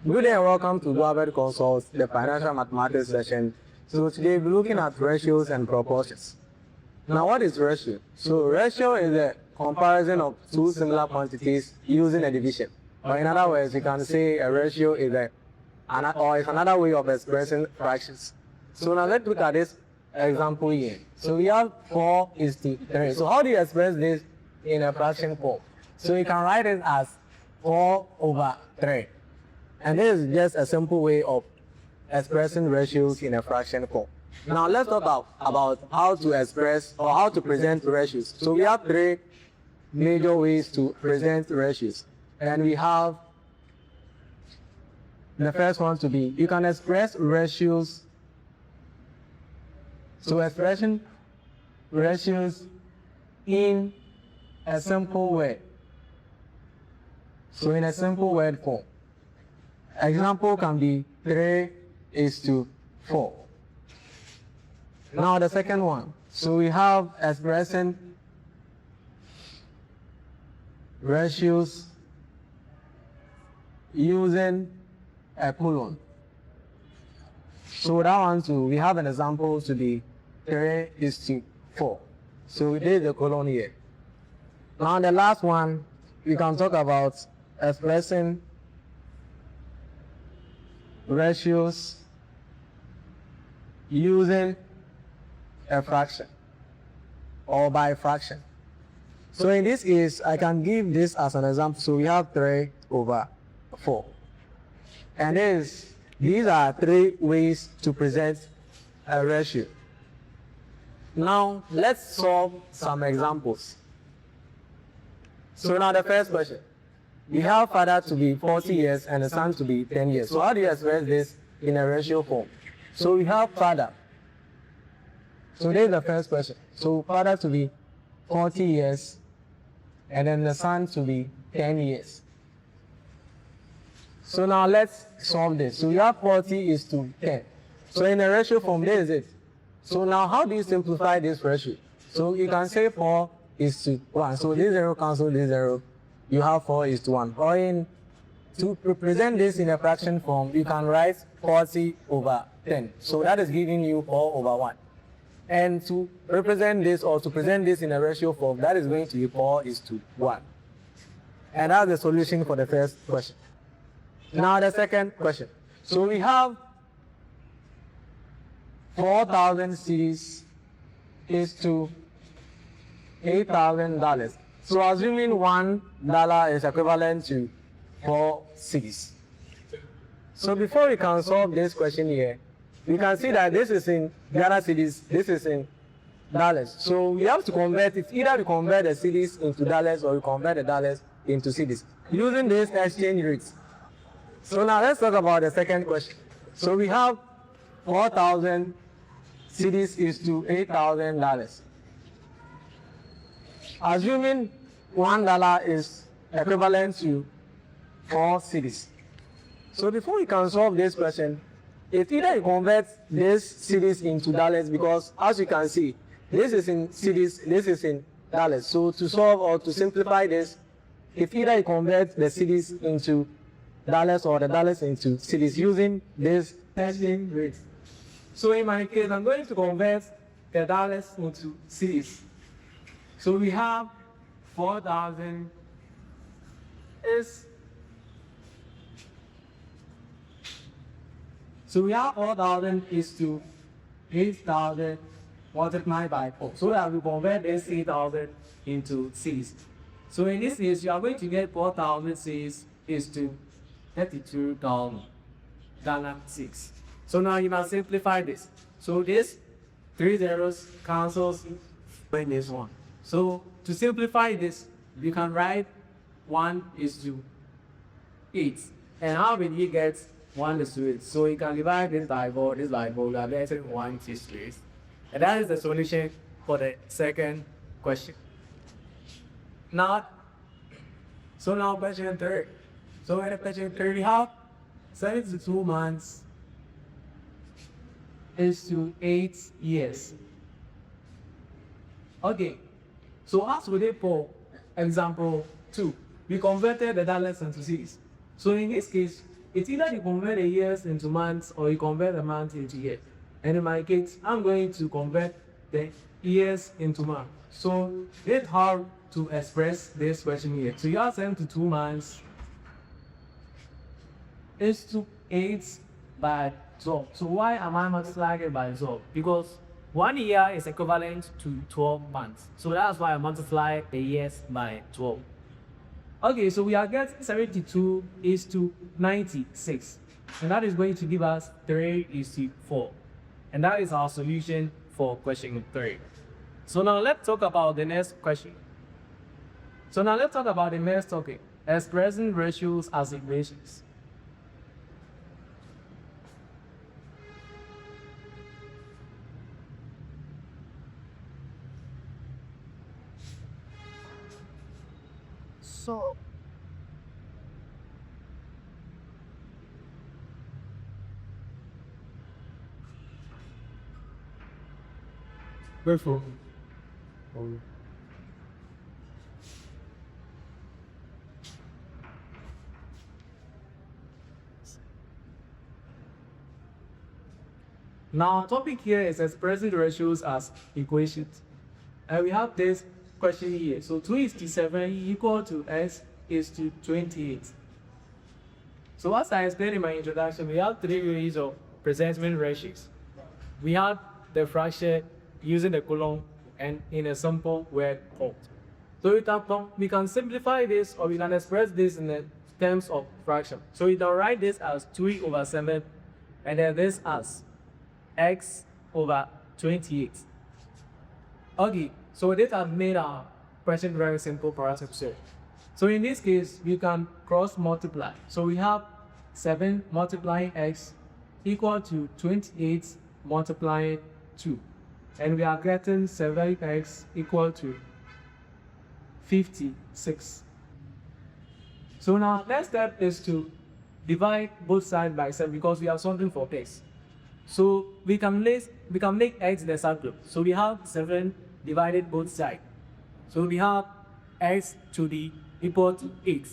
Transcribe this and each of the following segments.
Good day and welcome to Duabed Consults, the financial mathematics session. So today we're looking at ratios and proportions. Now what is ratio? So ratio is a comparison of two similar quantities using a division. Or in other words, you can say a ratio is another way of expressing fractions. So now let's look at this example here. So we have 4:3. So how do you express this in a fraction form? So you can write it as 4/3. And this is just a simple way of expressing ratios in a fraction form. Now let's talk about how to express or how to present ratios. So we have three major ways to present ratios. And we have the first one to be, you can express ratios. So expression ratios in a simple word. So in a simple word form. Example can be 3:4. Now the second one. So we have expressing ratios using a colon. So that one too, we have an example to be 3:4. So we did the colon here. Now the last one, we can talk about expressing ratios using a fraction or by fraction. So in this case, I can give this as an example. So we have 3/4. And these are three ways to present a ratio. Now let's solve some examples. So now the first question. We have father to be 40 years and the son to be 10 years. So how do you express this in a ratio form? So we have father. So this is the first question. So father to be 40 years and then the son to be 10 years. So now let's solve this. So we have 40:10. So in a ratio form, this is it. So now how do you simplify this ratio? So you can say 4:1. So this 0 cancel this 0. You have 4:1. Or to represent this in a fraction form, you can write 40/10. So that is giving you 4/1. And to represent this or to present this in a ratio form, that is going to be 4:1. And that's the solution for the first question. Now the second question. So we have 4,000 cedis is to $8,000. So assuming $1 is equivalent to 4 cedis. So before we can solve this question here, we can see that this is in Ghana cedis, this is in dollars. So we have to convert it. Either we convert the cedis into dollars or we convert the dollars into cedis using this exchange rates. So now let's talk about the second question. So we have 4,000 cedis is to $8,000. Assuming $1 is equivalent to 4 cedis. So before we can solve this question, it's either you convert this cedis into dollars, because as you can see, this is in cedis, this is in dollars. So to solve or to simplify this, it's either you convert the cedis into dollars or the dollars into cedis using this exchange rate. So in my case, I'm going to convert the dollars into cedis. So we have 4,000 is, so we have 4,000 is to 8,000 multiplied by 4. So that we convert this 8,000 into cedis. So in this case, you are going to get 4,000 cedis is to 32,000 Ghana cedis. So now you must simplify this. So this 3 zeros cancels in this one. So to simplify this, you can write 1:8. And how will you get 1:8? So you can divide this by 4, you are getting 1:8. And that is the solution for the second question. Now question 3. So in question 3, we have 72 months is to 8 years. Okay. So as we did for example 2, we converted the dollars into cedis. So in this case, it's either you convert the years into months or you convert the months into years. And in my case, I'm going to convert the years into months. So it's hard to express this question here. So you ask them to 2 months is to 8 by 12. So why am I multiplying it by 12? Because 1 year is equivalent to 12 months. So that's why I multiply the years by 12. Okay, so we are getting 72 is to 96. And that is going to give us 3 is to 4. And that is our solution for question 3. So now let's talk about the next question. So now let's talk about the next topic, expressing ratios as equations. So wherefore now our topic here is expressing ratios as equations. And we have this question here. So 2 is to 7 equal to s is to 28. So as I explained in my introduction, we have 3 ways of presenting ratios. We have the fraction using the column and in a simple word called. So we can simplify this, or we can express this in the terms of fraction. So we can write this as 2 over 7 and then this as x over 28. Okay, so this has made our question very simple for us to observe. So in this case, we can cross multiply. So we have 7 multiplying x equal to 28 multiplying 2. And we are getting 7x equal to 56. So now next step is to divide both sides by 7 because we have something for x. So we can make x the subgroup. So we have 7 divided both sides. So we have x to the equal to 8.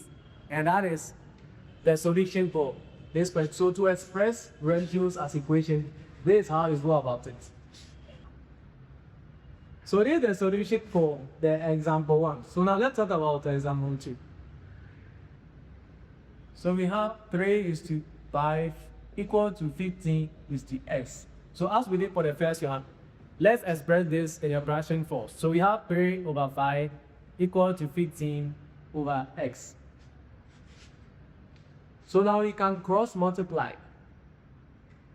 And that is the solution for this question. So to express ratios as equation, this is how you go about it. So this is the solution for the example 1. So now let's talk about the example 2. So we have 3 is to 5 equal to 15 is to x. So as we did for the first one, let's express this in a fraction form. So we have 3 over 5 equal to 15 over x. So now we can cross multiply.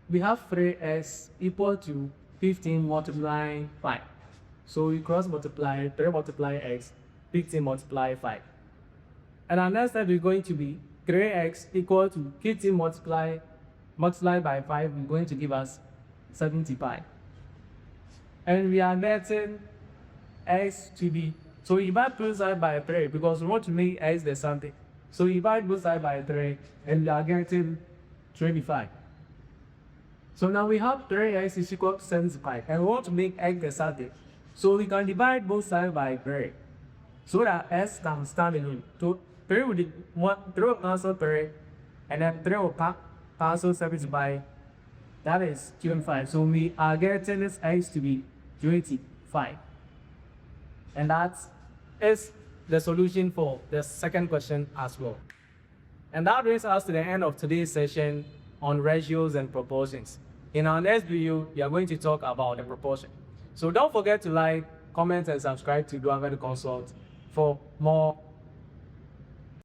We have 3x equal to 15 multiplying 5. So we cross multiply 3 multiply x, 15 multiply 5. And our next step is going to be 3x equal to 15 multiply by 5 is going to give us 75. And we are getting x to be, so we divide both sides by 3 because we want to make x the something. So we divide both sides by 3 and we are getting 25. So now we have 3x is equal to 75 and we want to make x the something. So we can divide both sides by 3 so that s can stand alone. So 3 will cancel 3 and then 3 will cancel 75. That is 25. So we are getting this x to be 25. And that is the solution for the second question as well. And that brings us to the end of today's session on ratios and proportions. In our next video, we are going to talk about the proportion. So don't forget to like, comment, and subscribe to Do Consult for more